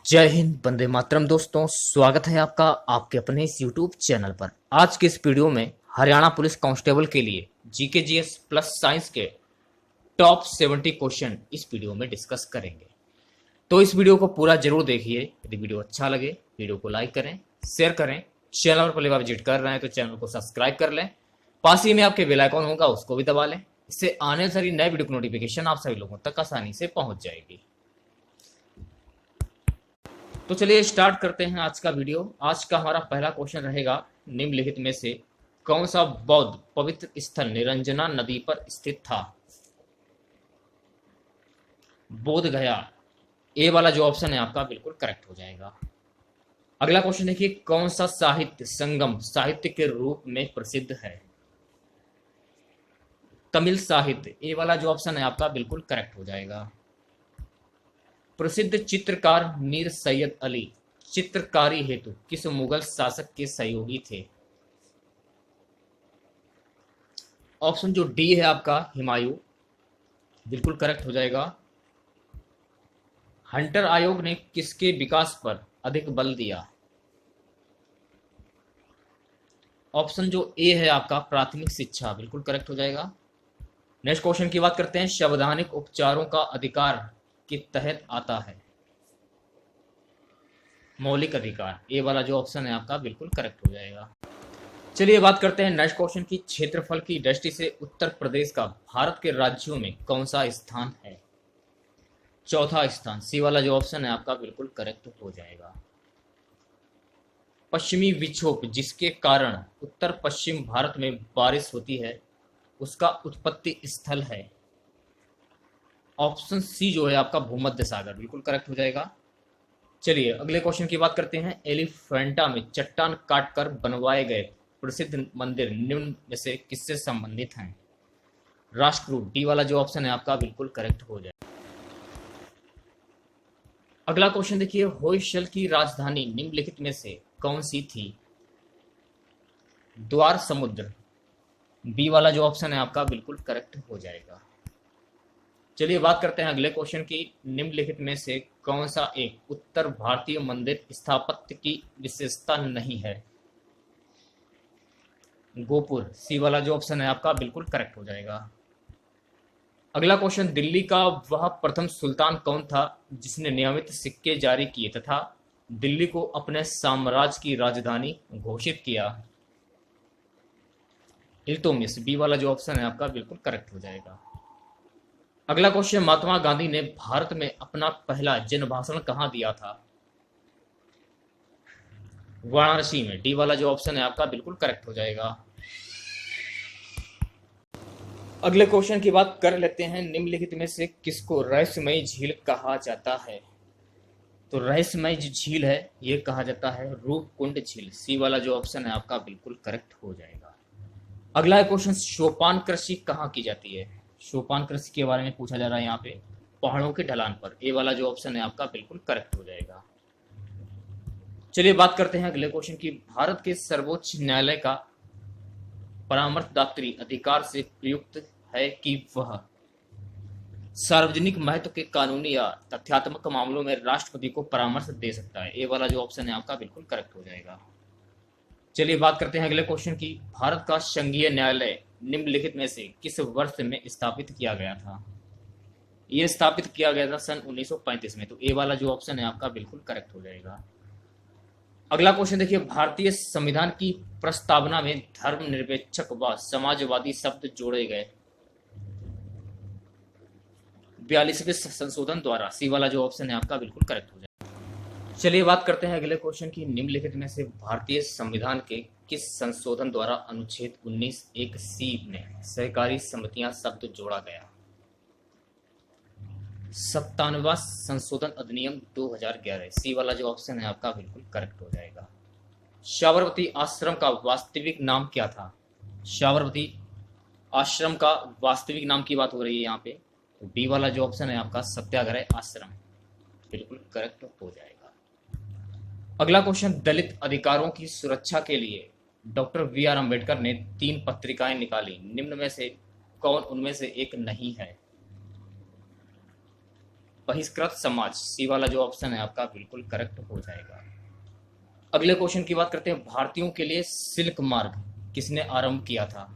जय हिंद, वंदे मातरम। दोस्तों, स्वागत है आपका आपके अपने इस YouTube चैनल पर। आज के इस वीडियो में हरियाणा पुलिस कांस्टेबल के लिए जीके जीएस प्लस साइंस के टॉप 70 क्वेश्चन इस वीडियो में डिस्कस करेंगे। तो इस वीडियो को पूरा जरूर देखिए। यदि वीडियो अच्छा लगे वीडियो को लाइक करें, शेयर करें। चैनल पर पहली बार विजिट कर रहे हैं तो चैनल को सब्सक्राइब कर लें। पास ही में आपके बेल आइकॉन होगा, उसको भी दबा लें। इससे आने वाली नए वीडियो की नोटिफिकेशन आप सभी लोगों तक आसानी से पहुंच जाएगी। तो चलिए स्टार्ट करते हैं आज का वीडियो। आज का हमारा पहला क्वेश्चन रहेगा, निम्नलिखित में से कौन सा बौद्ध पवित्र स्थल निरंजना नदी पर स्थित था? बोध गया, ए वाला जो ऑप्शन है आपका बिल्कुल करेक्ट हो जाएगा। अगला क्वेश्चन देखिए, कौन सा साहित्य संगम साहित्य के रूप में प्रसिद्ध है? तमिल साहित्य, ए वाला जो ऑप्शन है आपका बिल्कुल करेक्ट हो जाएगा। प्रसिद्ध चित्रकार मीर सैयद अली चित्रकारी हेतु किस मुगल शासक के सहयोगी थे? ऑप्शन जो डी है आपका हुमायूं, बिल्कुल करेक्ट हो जाएगा। हंटर आयोग ने किसके विकास पर अधिक बल दिया? ऑप्शन जो ए है आपका प्राथमिक शिक्षा, बिल्कुल करेक्ट हो जाएगा। नेक्स्ट क्वेश्चन की बात करते हैं, संवैधानिक उपचारों का अधिकार के तहत आता है? मौलिक अधिकार, ए वाला जो ऑप्शन है आपका बिल्कुल करेक्ट हो जाएगा। चलिए बात करते हैं नेक्स्ट क्वेश्चन की, क्षेत्रफल की दृष्टि से उत्तर प्रदेश का भारत के राज्यों में कौन सा स्थान है? चौथा स्थान, सी वाला जो ऑप्शन है आपका बिल्कुल करेक्ट हो जाएगा। पश्चिमी विक्षोभ जिसके कारण उत्तर पश्चिम भारत में बारिश होती है, उसका उत्पत्ति स्थल है? ऑप्शन सी जो है आपका भूमध्य सागर, बिल्कुल करेक्ट हो जाएगा। चलिए अगले क्वेश्चन की बात करते हैं, एलिफेंटा में चट्टान काटकर बनवाए गए प्रसिद्ध मंदिर निम्न में से किससे संबंधित हैं? राष्ट्रकूट, डी वाला जो ऑप्शन है आपका बिल्कुल करेक्ट हो जाएगा। अगला क्वेश्चन देखिए, होयसल की राजधानी निम्नलिखित में से कौन सी थी? द्वार समुद्र, बी वाला जो ऑप्शन है आपका बिल्कुल करेक्ट हो जाएगा। चलिए बात करते हैं अगले क्वेश्चन की, निम्नलिखित में से कौन सा एक उत्तर भारतीय मंदिर स्थापत्य की विशेषता नहीं है? गोपुर, सी वाला जो ऑप्शन है आपका बिल्कुल करेक्ट हो जाएगा। अगला क्वेश्चन, दिल्ली का वह प्रथम सुल्तान कौन था जिसने नियमित सिक्के जारी किए तथा दिल्ली को अपने साम्राज्य की राजधानी घोषित किया? इल्तुतमिश, बी वाला जो ऑप्शन है आपका बिल्कुल करेक्ट हो जाएगा। अगला क्वेश्चन, महात्मा गांधी ने भारत में अपना पहला जन भाषण कहां दिया था? वाराणसी में, डी वाला जो ऑप्शन है आपका बिल्कुल करेक्ट हो जाएगा। अगले क्वेश्चन की बात कर लेते हैं, निम्नलिखित में से किसको रहस्यमयी झील कहा जाता है? तो रहस्यमयी जो झील है ये कहा जाता है रूपकुंड झील, सी वाला जो ऑप्शन है आपका बिल्कुल करेक्ट हो जाएगा। अगला क्वेश्चन, सोपान कृषि कहाँ की जाती है? सोपान कृषि के बारे में पूछा जा रहा है यहाँ पे, पहाड़ों के ढलान पर, ए वाला जो ऑप्शन है आपका बिल्कुल करेक्ट हो जाएगा। चलिए बात करते हैं अगले क्वेश्चन की, भारत के सर्वोच्च न्यायालय का परामर्शदात्री अधिकार से प्रयुक्त है कि वह सार्वजनिक महत्व के कानूनी या तथ्यात्मक मामलों में राष्ट्रपति को परामर्श दे सकता है? ए वाला जो ऑप्शन है आपका बिल्कुल करेक्ट हो जाएगा। चलिए बात करते हैं अगले क्वेश्चन की, भारत का संघीय न्यायालय निम्नलिखित में से किस वर्ष में स्थापित किया गया था? यह स्थापित किया गया था सन 1935 में, तो ए वाला जो ऑप्शन है आपका बिल्कुल करेक्ट हो जाएगा। अगला क्वेश्चन देखिए, भारतीय संविधान की प्रस्तावना में धर्मनिरपेक्षक व समाजवादी शब्द जोड़े गए 42वें संशोधन द्वारा, सी वाला जो ऑप्शन है आपका बिल्कुल करेक्ट हो जाएगा। चलिए बात करते हैं अगले क्वेश्चन की, निम्नलिखित में से भारतीय संविधान के किस संशोधन द्वारा अनुच्छेद 19(1)(c) में सहकारी समितियां शब्द जोड़ा गया? 97वां संशोधन अधिनियम 2011, सी वाला जो ऑप्शन है आपका बिल्कुल करेक्ट हो जाएगा। साबरमती आश्रम का वास्तविक नाम क्या था? साबरमती आश्रम का वास्तविक नाम की बात हो रही है यहाँ पे, तो बी वाला जो ऑप्शन है आपका सत्याग्रह आश्रम, बिल्कुल करेक्ट हो जाएगा। अगला क्वेश्चन, दलित अधिकारों की सुरक्षा के लिए डॉक्टर बी.आर. अम्बेडकर ने 3 पत्रिकाएं निकाली, निम्न में से कौन उनमें से एक नहीं है? बहिष्कृत समाज, सी वाला जो ऑप्शन है आपका बिल्कुल करेक्ट हो जाएगा। अगले क्वेश्चन की बात करते हैं, भारतीयों के लिए सिल्क मार्ग किसने आरंभ किया था?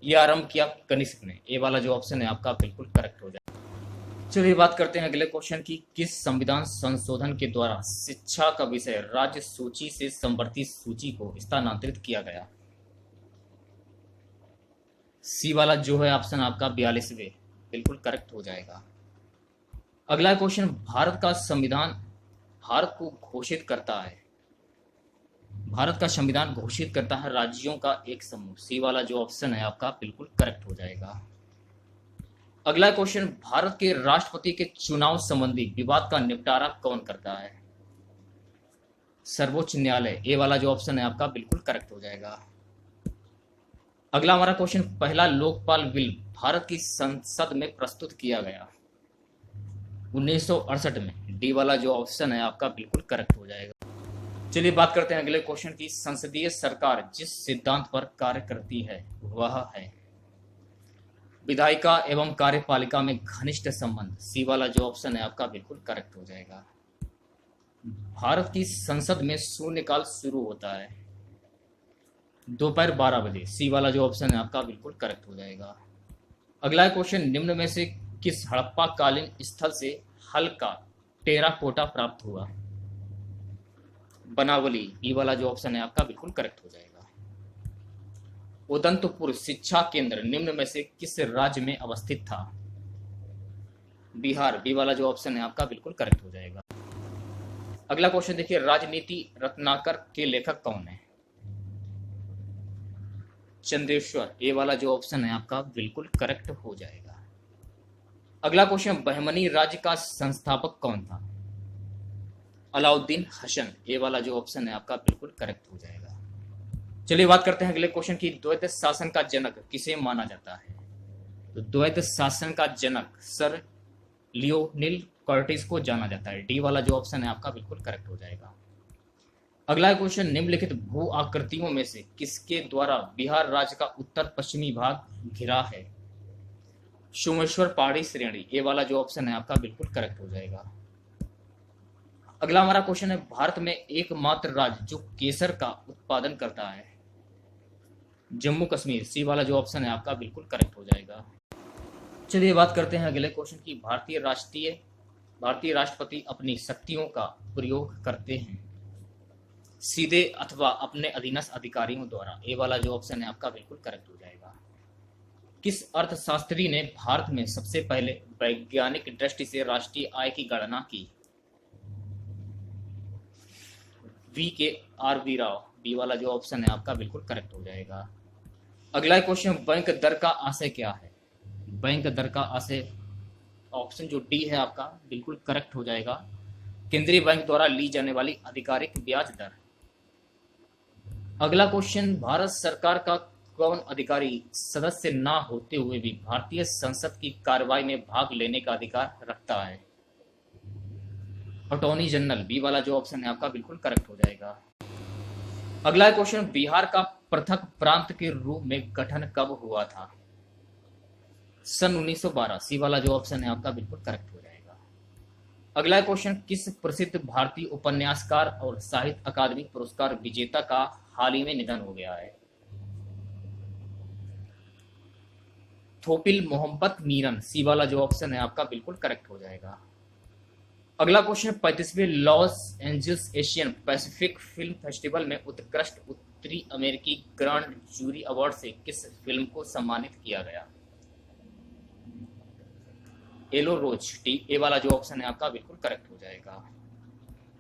यह आरंभ किया कनिष्क ने, ये वाला जो ऑप्शन है आपका बिल्कुल करेक्ट हो जाएगा। चलिए बात करते हैं अगले क्वेश्चन की, किस संविधान संशोधन के द्वारा शिक्षा का विषय राज्य सूची से संवर्ती सूची को स्थानांतरित किया गया? सी वाला जो है ऑप्शन आपका 42वें बिल्कुल करेक्ट हो जाएगा। अगला क्वेश्चन, भारत का संविधान भारत को घोषित करता है, भारत का संविधान घोषित करता है राज्यों का एक समूह, सी वाला जो ऑप्शन है आपका बिल्कुल करेक्ट हो जाएगा। अगला क्वेश्चन, भारत के राष्ट्रपति के चुनाव संबंधी विवाद का निपटारा कौन करता है? सर्वोच्च न्यायालय, ये वाला जो ऑप्शन है आपका बिल्कुल करेक्ट हो जाएगा। अगला हमारा क्वेश्चन, पहला लोकपाल बिल भारत की संसद में प्रस्तुत किया गया 1968 में, डी वाला जो ऑप्शन है आपका बिल्कुल करेक्ट हो जाएगा। चलिए बात करते हैं अगले क्वेश्चन की, संसदीय सरकार जिस सिद्धांत पर कार्य करती है वह है विधायिका एवं कार्यपालिका में घनिष्ठ संबंध, सी वाला जो ऑप्शन है आपका बिल्कुल करेक्ट हो जाएगा। भारत की संसद में शून्यकाल शुरू होता है दोपहर 12 बजे, सी वाला जो ऑप्शन है आपका बिल्कुल करेक्ट हो जाएगा। अगला क्वेश्चन, निम्न में से किस हड़प्पा कालीन स्थल से हल का टेराकोटा प्राप्त हुआ? बनावली, ई वाला जो ऑप्शन है आपका बिल्कुल करेक्ट हो जाएगा। उदंतपुर शिक्षा केंद्र निम्न में से किस राज्य में अवस्थित था? बिहार, बी वाला जो ऑप्शन है आपका बिल्कुल करेक्ट हो जाएगा। अगला क्वेश्चन देखिए, राजनीति रत्नाकर के लेखक कौन है? चंद्रेश्वर, ये वाला जो ऑप्शन है आपका बिल्कुल करेक्ट हो जाएगा। अगला क्वेश्चन, बहमनी राज्य का संस्थापक कौन था? अलाउद्दीन हसन, ये वाला जो ऑप्शन है आपका बिल्कुल करेक्ट हो जाएगा। चलिए बात करते हैं अगले क्वेश्चन की, द्वैत शासन का जनक किसे माना जाता है? तो द्वैत शासन का जनक सर लियोनिल कर्टिस को जाना जाता है, डी वाला जो ऑप्शन है आपका बिल्कुल करेक्ट हो जाएगा। अगला क्वेश्चन, निम्नलिखित भू आकृतियों में से किसके द्वारा बिहार राज्य का उत्तर पश्चिमी भाग घिरा है? सोमेश्वर पहाड़ी श्रेणी, ये वाला जो ऑप्शन है आपका बिल्कुल करेक्ट हो जाएगा। अगला हमारा क्वेश्चन है, भारत में एकमात्र राज्य जो केसर का उत्पादन करता है? जम्मू कश्मीर, सी वाला जो ऑप्शन है आपका बिल्कुल करेक्ट हो जाएगा। चलिए बात करते हैं अगले क्वेश्चन की, भारतीय राष्ट्रपति अपनी शक्तियों का प्रयोग करते हैं सीधे अथवा अपने अधीनस्थ अधिकारियों द्वारा, ये वाला जो ऑप्शन है आपका बिल्कुल करेक्ट हो जाएगा। किस अर्थशास्त्री ने भारत में सबसे पहले वैज्ञानिक दृष्टि से राष्ट्रीय आय की गणना की? VKRV राव, बी वाला जो ऑप्शन है आपका बिल्कुल करेक्ट हो जाएगा। अगला क्वेश्चन, बैंक दर का आशय क्या है? बैंक दर का आशय ऑप्शन जो डी है आपका बिल्कुल करेक्ट हो जाएगा, केंद्रीय बैंक द्वारा ली जाने वाली आधिकारिक ब्याज दर। अगला क्वेश्चन, भारत सरकार का कौन अधिकारी सदस्य ना होते हुए भी भारतीय संसद की कार्रवाई में भाग लेने का अधिकार रखता है? अटॉर्नी जनरल, बी वाला जो ऑप्शन है आपका बिल्कुल करेक्ट हो जाएगा। अगला क्वेश्चन, बिहार का पृथक प्रांत के रूप में गठन कब हुआ था? सन 1912, सी वाला जो ऑप्शन है आपका बिल्कुल करेक्ट हो जाएगा। अगला क्वेश्चन, किस प्रसिद्ध भारतीय उपन्यासकार और साहित्य अकादमी पुरस्कार विजेता का हाल ही में निधन हो गया है? थोपिल मोहम्मद मीरन, सी वाला जो ऑप्शन है आपका बिल्कुल करेक्ट हो जाएगा। अगला क्वेश्चन, 35वें Los Angeles Asian Pacific film festival में उत्कृष्ट उत्तरी अमेरिकी ग्रांड जूरी अवार्ड से किस फिल्म को सम्मानित किया गया? एलो रोज, टी, ए वाला जो ऑप्शन है आपका बिल्कुल करेक्ट हो जाएगा।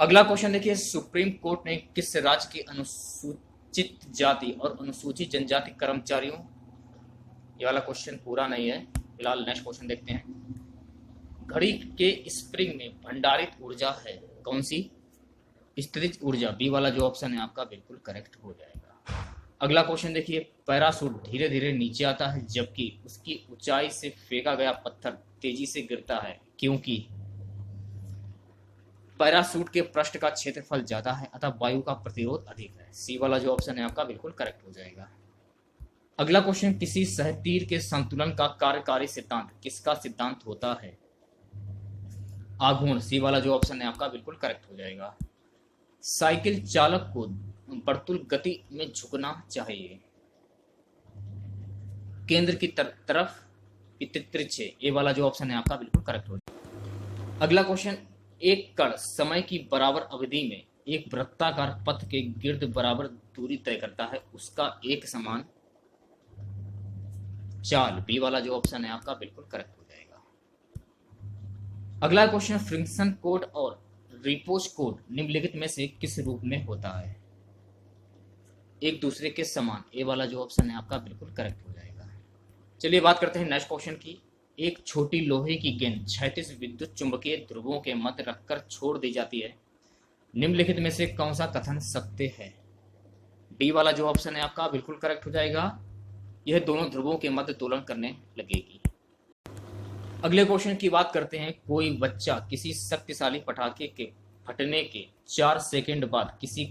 अगला क्वेश्चन देखिए, सुप्रीम कोर्ट ने किस राज्य के अनुसूचित जाति और अनुसूचित जनजाति कर्मचारियों, ये वाला क्वेश्चन पूरा नहीं है, फिलहाल नेक्स्ट क्वेश्चन देखते हैं। घड़ी के स्प्रिंग में भंडारित ऊर्जा है कौन सी? स्थितिज ऊर्जा, बी वाला जो ऑप्शन है आपका बिल्कुल करेक्ट हो जाएगा। अगला क्वेश्चन देखिए, पैराशूट धीरे धीरे नीचे आता है जबकि उसकी ऊंचाई से फेंका गया पत्थर तेजी से गिरता है क्योंकि पैराशूट के पृष्ठ का क्षेत्रफल ज्यादा है अतः वायु का प्रतिरोध अधिक है, सी वाला जो ऑप्शन है आपका बिल्कुल करेक्ट हो जाएगा। अगला क्वेश्चन, किसी सहतीर के संतुलन का कार्यकारी सिद्धांत किसका सिद्धांत होता है? आघूर्ण, सी वाला जो ऑप्शन है आपका बिल्कुल करेक्ट हो जाएगा। साइकिल चालक को वर्तुल गति में झुकना चाहिए, केंद्र की तरफ तिरछे, ये वाला जो ऑप्शन है आपका बिल्कुल करेक्ट हो जाएगा। अगला क्वेश्चन, एक कण समय की बराबर अवधि में एक वृत्ताकार पथ के गिर्द बराबर दूरी तय करता है, उसका एक समान चाल, बी वाला जो ऑप्शन है आपका बिल्कुल करेक्ट हो जाएगा। अगला क्वेश्चन, फ्रिक्शन कोड और रिपोज कोड निम्नलिखित में से किस रूप में होता है? एक दूसरे के समान, ए वाला जो ऑप्शन है आपका बिल्कुल करेक्ट हो जाएगा। चलिए बात करते हैं नेक्स्ट क्वेश्चन की। एक छोटी लोहे की गेंद क्षैतिज विद्युत चुंबकीय ध्रुवों के मध्य रखकर छोड़ दी जाती है, निम्नलिखित में से कौन सा कथन सत्य है? डी वाला जो ऑप्शन है आपका बिल्कुल करेक्ट हो जाएगा, यह दोनों ध्रुवों के मध्य दोलन करने लगेगी। अगले क्वेश्चन की बात करते हैं। कोई बच्चा किसी शक्तिशाली पटाखे के फटने के 4 सेकंड बाद किसी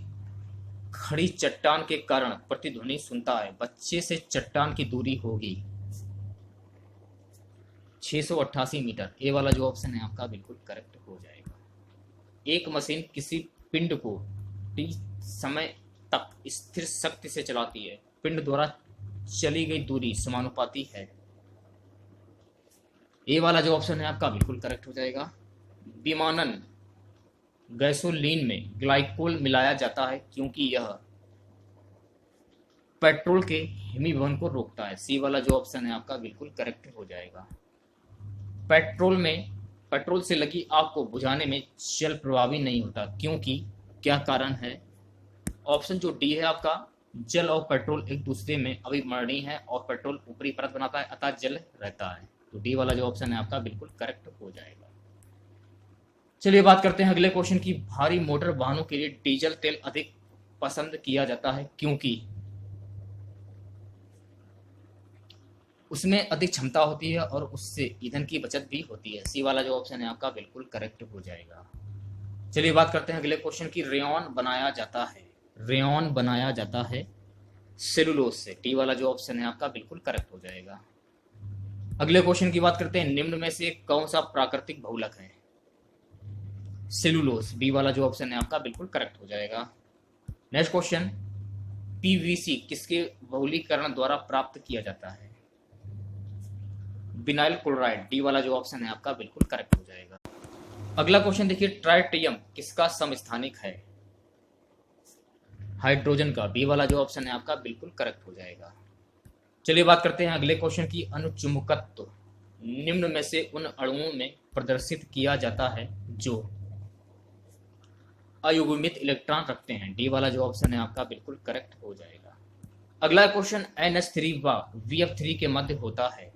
खड़ी चट्टान के कारण प्रतिध्वनि सुनता है, बच्चे से चट्टान की दूरी होगी 688 मीटर, ए वाला जो ऑप्शन है आपका बिल्कुल करेक्ट हो जाएगा। एक मशीन किसी पिंड को t समय तक स्थिर शक्ति से चलाती है, पिंड द्वारा चली गई दूरी समानुपाती है, ए वाला जो ऑप्शन है आपका बिल्कुल करेक्ट हो जाएगा। विमानन गैसोलीन में ग्लाइकोल मिलाया जाता है क्योंकि यह पेट्रोल के हिमीभवन को रोकता है, सी वाला जो ऑप्शन है आपका बिल्कुल करेक्ट हो जाएगा। पेट्रोल से लगी आग को बुझाने में जल प्रभावी नहीं होता, क्योंकि क्या कारण है? ऑप्शन जो डी है आपका, जल और पेट्रोल एक दूसरे में अभिमरणीय है और पेट्रोल ऊपरी परत बनाता है अतः जल रहता है, तो डी वाला जो ऑप्शन है आपका बिल्कुल करेक्ट हो जाएगा। चलिए बात करते हैं अगले क्वेश्चन की। भारी मोटर वाहनों के लिए डीजल तेल अधिक पसंद किया जाता है क्योंकि उसमें अधिक क्षमता होती है और उससे ईंधन की बचत भी होती है, सी वाला जो ऑप्शन है आपका बिल्कुल करेक्ट हो जाएगा। चलिए बात करते हैं अगले क्वेश्चन की। रेयॉन बनाया जाता है सेलुलोज से, टी वाला जो ऑप्शन है आपका बिल्कुल करेक्ट हो जाएगा। अगले क्वेश्चन की बात करते हैं। निम्न में से कौन सा प्राकृतिक बहुलक है? सेलुलोज, बी वाला जो ऑप्शन है आपका बिल्कुल करेक्ट हो जाएगा। नेक्स्ट क्वेश्चन, पीवीसी किसके बहुलीकरण द्वारा प्राप्त किया जाता है? विनाइल क्लोराइड, डी वाला जो ऑप्शन है आपका बिल्कुल करेक्ट हो जाएगा। अगला क्वेश्चन देखिए, ट्राइटियम किसका समस्थानिक है? हाइड्रोजन का, बी वाला जो ऑप्शन है आपका बिल्कुल करेक्ट हो जाएगा। चलिए बात करते हैं अगले क्वेश्चन की। अनुचुंबकत्व निम्न में से उन अणुओं में प्रदर्शित किया जाता है जो अयुग्मित इलेक्ट्रॉन रखते हैं, डी वाला जो ऑप्शन है आपका बिल्कुल करेक्ट हो जाएगा। अगला क्वेश्चन, NH3 व VF3 के मध्य होता है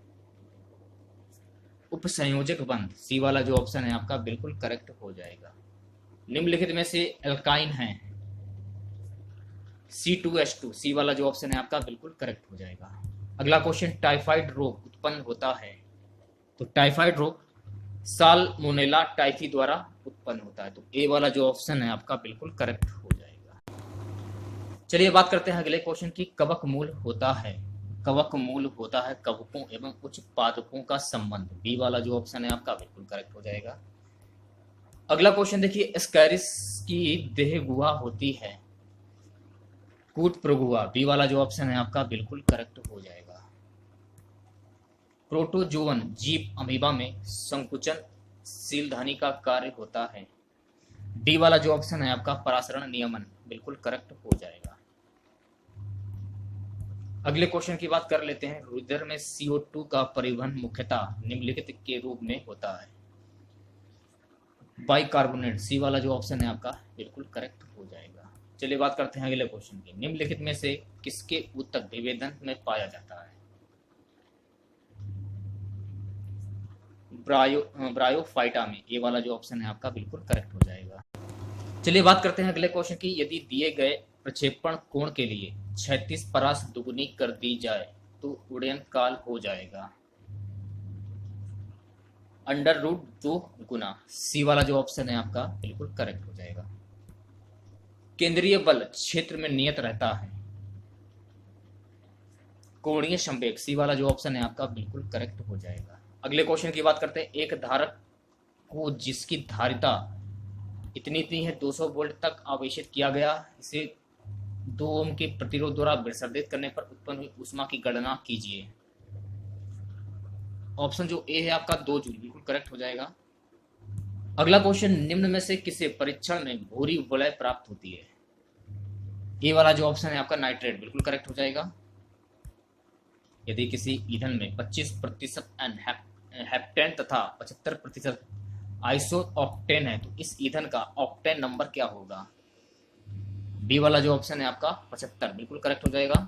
उपसंयोजक बंध, सी वाला जो ऑप्शन है आपका बिल्कुल करेक्ट हो जाएगा। निम्नलिखित में से एल्काइन है C2H2, सी वाला जो ऑप्शन है आपका बिल्कुल करेक्ट हो जाएगा। अगला क्वेश्चन, टाइफाइड रोग उत्पन्न होता है, तो टाइफाइड रोग साल्मोनेला टाइफी द्वारा उत्पन्न होता है, तो ए वाला जो ऑप्शन है आपका बिल्कुल करेक्ट हो जाएगा। चलिए बात करते हैं अगले क्वेश्चन की। कवक मूल होता है कवकों एवं उच्च पादपों का संबंध, बी वाला जो ऑप्शन है आपका बिल्कुल करेक्ट हो जाएगा। अगला क्वेश्चन देखिए, एस्कैरिस की देह गुहा होती है कूट प्रगुहा, बी वाला जो ऑप्शन है आपका बिल्कुल करेक्ट हो जाएगा। प्रोटोजोवन जीव अमीबा में संकुचनशील धानी का कार्य होता है, डी वाला जो ऑप्शन है आपका परासरण नियमन, बिल्कुल करेक्ट हो जाएगा। अगले क्वेश्चन की बात कर लेते हैं। रुधिर में CO2 का परिवहन मुख्यतः निम्नलिखित के रूप में होता है। बाइकार्बोनेट, सी वाला जो ऑप्शन है आपका बिल्कुल करेक्ट हो जाएगा। चलिए बात करते हैं अगले क्वेश्चन की। निम्नलिखित में से किसके ऊतक विभेदन में पाया जाता है? ब्रायोफाइटा में, ये वाला जो ऑप्शन है आपका बिल्कुल करेक्ट हो जाएगा। चलिए बात करते हैं अगले क्वेश्चन की। यदि दिए गए प्रक्षेपण कोण के लिए क्षैतिज परास दुगुनी कर दी जाए तो उड़यन काल हो जाएगा √2 गुना, सी वाला जो ऑप्शन है आपका बिल्कुल करेक्ट हो जाएगा। केंद्रीय बल क्षेत्र में नियत रहता है, कोणीय संवेग, सी वाला जो ऑप्शन है आपका बिल्कुल करेक्ट हो जाएगा। अगले क्वेश्चन की बात करते हैं। एक धारक को जिसकी धारिता इतनी इतनी है 200 वोल्ट तक आवेशित किया गया, इसे 2 ओम के प्रतिरोध द्वारा विसर्जित करने पर उत्पन्न हुई ऊष्मा की गणना कीजिए। ऑप्शन जो ए है आपका 2 जूल बिल्कुल करेक्ट हो जाएगा। अगला क्वेश्चन, निम्न में से किसे परीक्षण में भूरी वलय प्राप्त होती है? ए वाला जो ऑप्शन है आपका नाइट्रेट बिल्कुल करेक्ट हो जाएगा। यदि किसी ईंधन में 25% हेप्टेन तथा 75% आइसोऑक्टेन है तो इस ईंधन का ऑक्टेन नंबर क्या होगा? बी वाला जो ऑप्शन है आपका 75 बिल्कुल करेक्ट हो जाएगा।